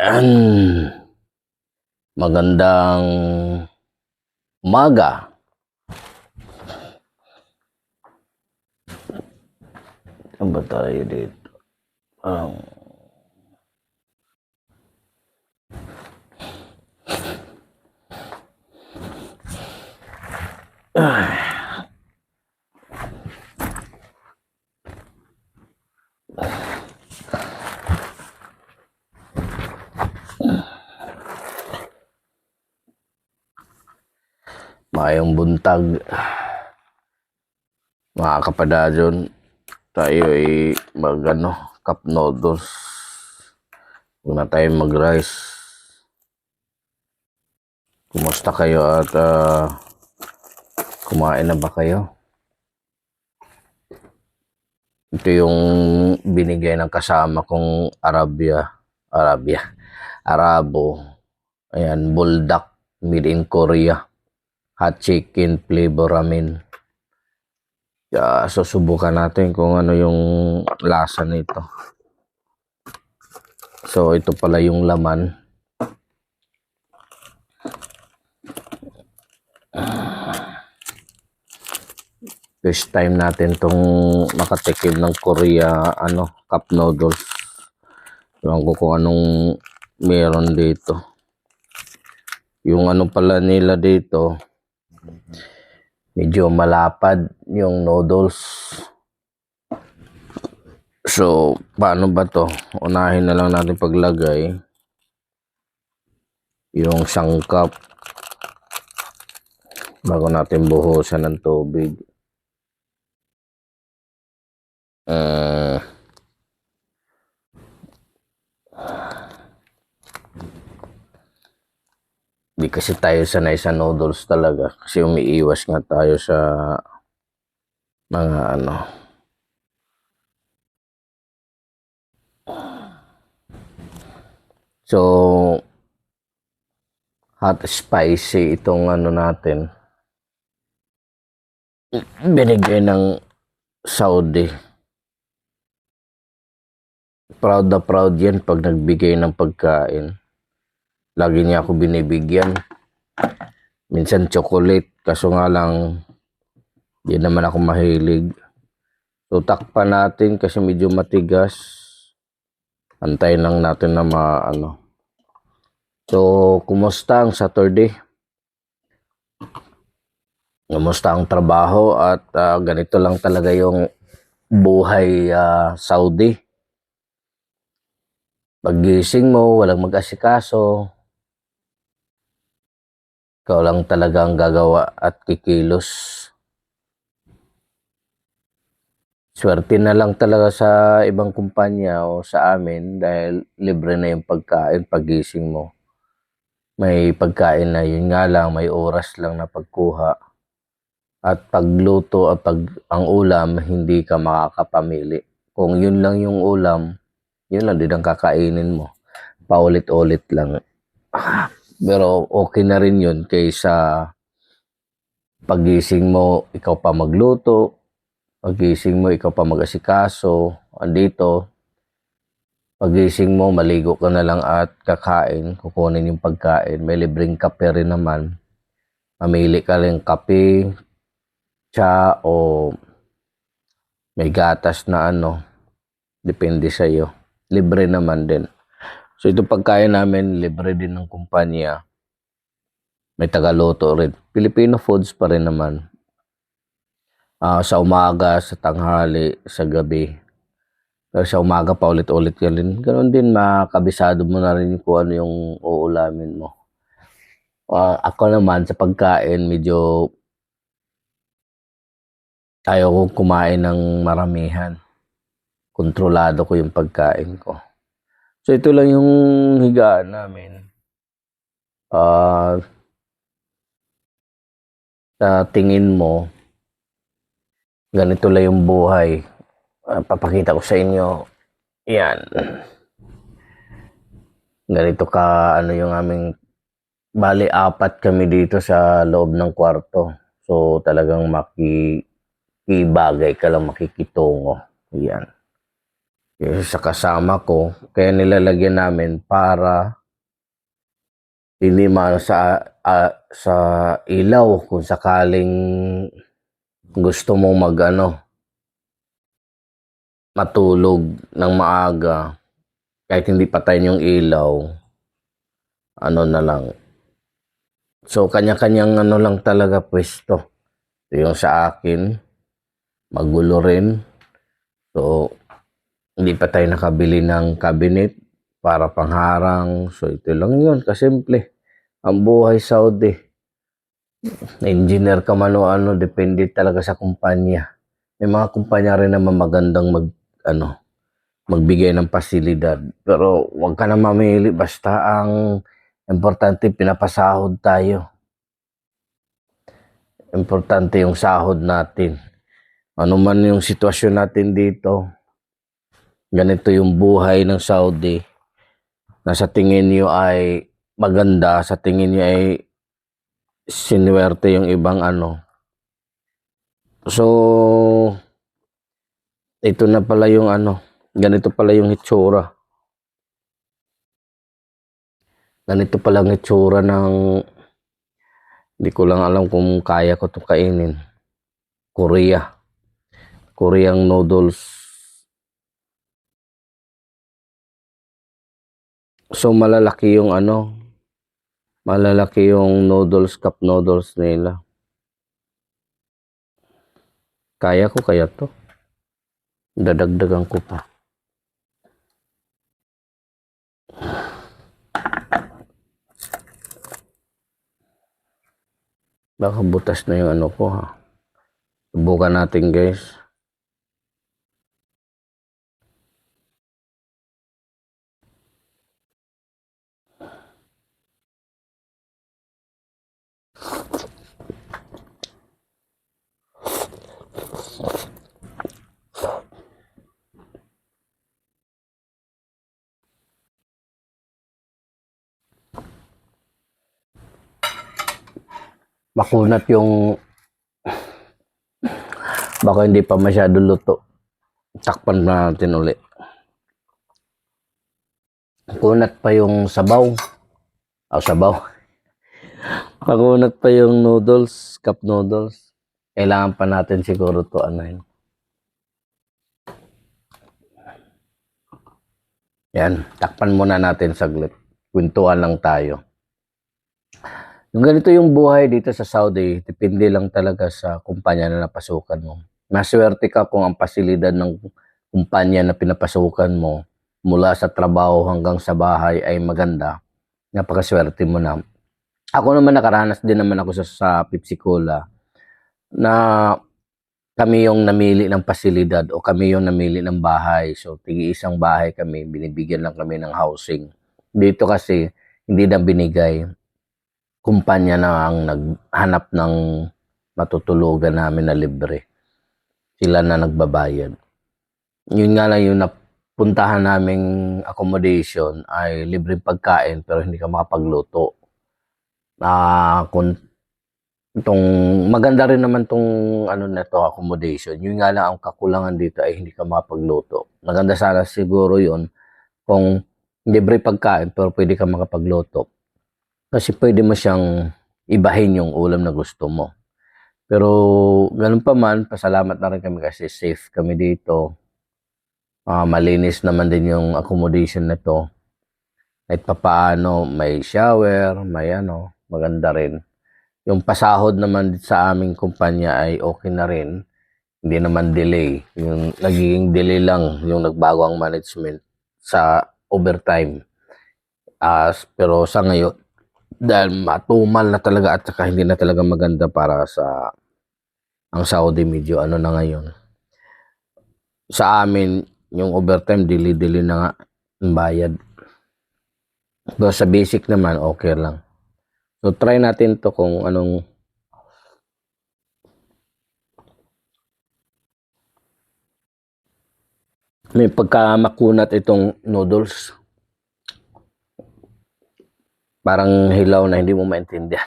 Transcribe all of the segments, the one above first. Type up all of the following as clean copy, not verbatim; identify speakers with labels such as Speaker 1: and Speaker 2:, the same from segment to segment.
Speaker 1: Ayan. Magandang umaga. Saan ba tayo dito? Mayong buntag, mga kapadadyon. Tayo ay cup noodles. Huwag na tayo mag-rice. Kumusta kayo at kumain na ba kayo? Ito yung binigay ng kasama kong Arabo. Ayan, buldak made in Korea. Hot chicken flavor ramen. Susubukan natin kung ano yung lasa nito. So ito pala yung laman. First time natin tong makatikim ng Korea cup noodles. Ewan ko kung anong meron dito. Yung pala nila dito, medyo malapad yung noodles. So, paano ba to? Unahin na lang natin paglagay yung sangkap bago natin buhusan ng tubig. Di kasi tayo sanay sa noodles talaga kasi umiiwas nga tayo sa mga So, hot spicy itong natin. Binigay ng Saudi. Proud na proud yan pag nagbigay ng pagkain. Lagi niya ako binibigyan. Minsan chocolate, kaso nga lang di naman ako mahilig. So takpan natin kasi medyo matigas. Antayin lang natin na So kumusta ang Saturday? Kumusta ang trabaho? At ganito lang talaga yung buhay Saudi. Paggising mo, walang mag-asikaso. Ikaw lang talaga ang gagawa at kikilos. Swerte na lang talaga sa ibang kumpanya o sa amin dahil libre na yung pagkain paggising mo. May pagkain na, yun nga lang, may oras lang na pagkuha. At pagluto at ang ulam, hindi ka makakapamili. Kung yun lang yung ulam, yun lang din ang kakainin mo. Paulit-ulit lang. Pero okay na rin yun kaysa pagising mo, ikaw pa magluto, pagising mo, ikaw pa mag-asikaso, andito, pagising mo, maligo ka na lang at kakain, kukunin yung pagkain, may libreng kape rin naman, mamili ka rin kape, tsa o may gatas na depende sa iyo, libre naman din. So ito pagkain namin, libre din ng kumpanya. May tagaluto rin. Filipino foods pa rin naman. Sa umaga, sa tanghali, sa gabi. Pero sa umaga pa ulit-ulit ka rin. Ganon din, makabisado mo na rin kung ano yung uulamin mo. Ako naman sa pagkain, medyo ayaw kong kumain ng maramihan. Kontrolado ko yung pagkain ko. So ito lang yung higaan namin. Sa tingin mo, ganito lang yung buhay. Papakita ko sa inyo. Yan. Ganito ka, yung aming, bali 4 kami dito sa loob ng kwarto. So talagang makibagay ka lang, makikitungo. Yan. sa kasama ko. Kaya nilalagyan namin para hindi sa ilaw kung sakaling gusto mong matulog ng maaga. Kahit hindi patayin yung ilaw, na lang. So, kanya-kanyang lang talaga pwesto. Ito yung sa akin, magulo rin. So, hindi pa tayo nakabili ng cabinet para pangharang. So, ito lang yun, kasimple. Ang buhay Saudi. Engineer ka man o depende talaga sa kumpanya. May mga kumpanya rin naman magandang magbigay ng pasilidad. Pero huwag ka na mamili, basta ang importante pinapasahod tayo. Importante yung sahod natin. Ano man yung sitwasyon natin dito, ganito yung buhay ng Saudi na sa tingin nyo ay maganda, sa tingin nyo ay sinuwerte yung ibang So, ito na pala yung ganito pala yung itsura. Ganito pala ang itsura ng, hindi ko lang alam kung kaya ko ito kainin. Koreang noodles. So, malalaki yung noodles, cup noodles nila. Kaya ko kaya to. Dadagdagan ko pa. Baka butas na yung ko ha. Subukan natin guys. Makunat yung baka hindi pa masyado luto. Takpan na natin ulit. Kunat pa yung sabaw. Sabaw. Makunat pa yung noodles, cup noodles. Kailangan pa natin siguro to Yan, takpan muna natin saglit. Kwentuhan lang tayo. Yung ganito yung buhay dito sa Saudi, depende lang talaga sa kumpanya na napasukan mo. Maswerte ka kung ang pasilidad ng kumpanya na pinapasukan mo mula sa trabaho hanggang sa bahay ay maganda. Napakaswerte mo na. Ako naman nakaranas din naman ako sa Pepsi Cola na kami yung namili ng pasilidad o kami yung namili ng bahay. So, tigi-isang bahay kami, binibigyan lang kami ng housing. Dito kasi, hindi na binigay. Kumpanya na ang naghanap ng matutulugan namin na libre. Sila na nagbabayad. Yun nga lang yung napuntahan naming accommodation ay libreng pagkain pero hindi ka makapagluto. Maganda rin naman tong accommodation. Yun nga lang ang kakulangan dito ay hindi ka makapagluto. Maganda sana siguro yun kung libre pagkain pero pwede ka makapagluto. Kasi pwede mo siyang ibahin yung ulam na gusto mo. Pero ganun pa man, pasalamat na rin kami kasi safe kami dito. Malinis naman din yung accommodation na to. Kahit papaano, may shower, may maganda rin. Yung pasahod naman sa aming kumpanya ay okay na rin. Hindi naman delay. Yung nagiging delay lang yung nagbago ang management sa overtime. Pero sa ngayon, dahil matumal na talaga at saka hindi na talaga maganda para sa ang Saudi medyo na ngayon. Sa amin, yung overtime, dili-dili na nga ang bayad. Pero sa basic naman, okay lang. So, try natin to kung anong may pagkamakunat itong noodles. Parang hilaw na hindi mo maintindihan.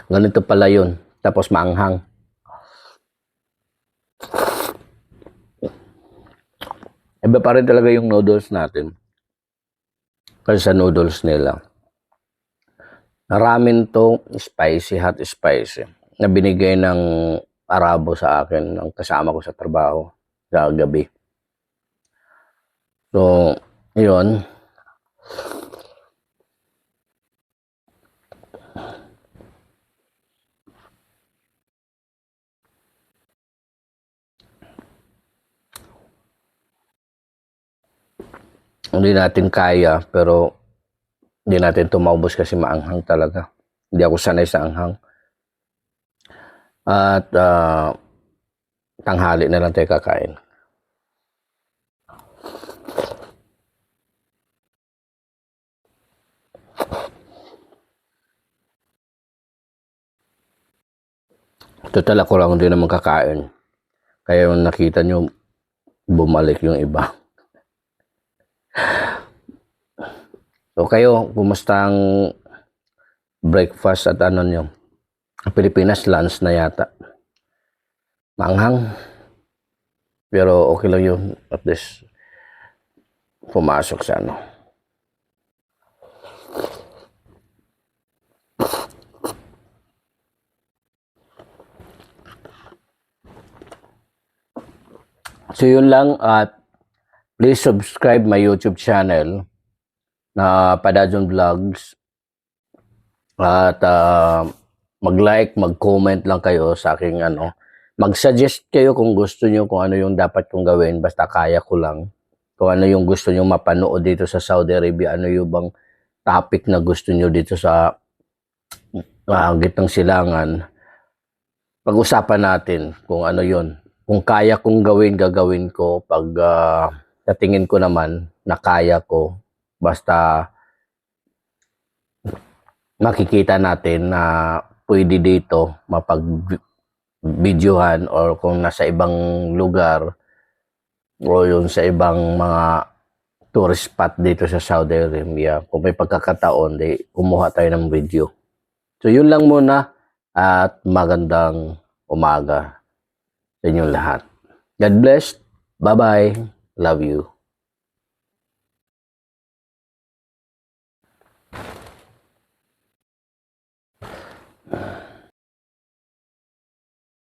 Speaker 1: Ganito pala yun. Tapos maanghang. Iba pa rin talaga yung noodles natin. Kasi sa noodles nila. Ramen to, spicy, hot spicy. Na binigay ng Arabo sa akin, ng kasama ko sa trabaho sa gabi. So, yun. Hindi natin kaya, pero hindi natin ito maubos kasi maanghang talaga. Hindi ako sanay sa anghang. At tanghali na lang tayo kakain. Total ako lang din naman kakain. Kaya yung nakita nyo, bumalik yung iba. So kayo, kumusta ang breakfast at ano nyo? Pilipinas, lunch na yata. Maanghang. Pero okay lang yun. At least, pumasok sa ano. So yun lang, at please subscribe my YouTube channel na Padajon Vlogs. At mag-like, mag-comment lang kayo sa aking ano. Mag-suggest kayo kung gusto nyo kung ano yung dapat kong gawin. Basta kaya ko lang. Kung ano yung gusto nyo mapanood dito sa Saudi Arabia. Ano yung bang topic na gusto nyo dito sa Gitnang Silangan. Pag-usapan natin kung ano yun. Kung kaya kong gawin, gagawin ko. Pag natingin ko naman na kaya ko. Basta makikita natin na pwede dito mapag-videohan or kung nasa ibang lugar o yung sa ibang mga tourist spot dito sa Saudi Arabia, kung may pagkakataon, di kumuha tayo ng video. So yun lang muna at magandang umaga sa inyong lahat. God bless. Bye-bye. Love you.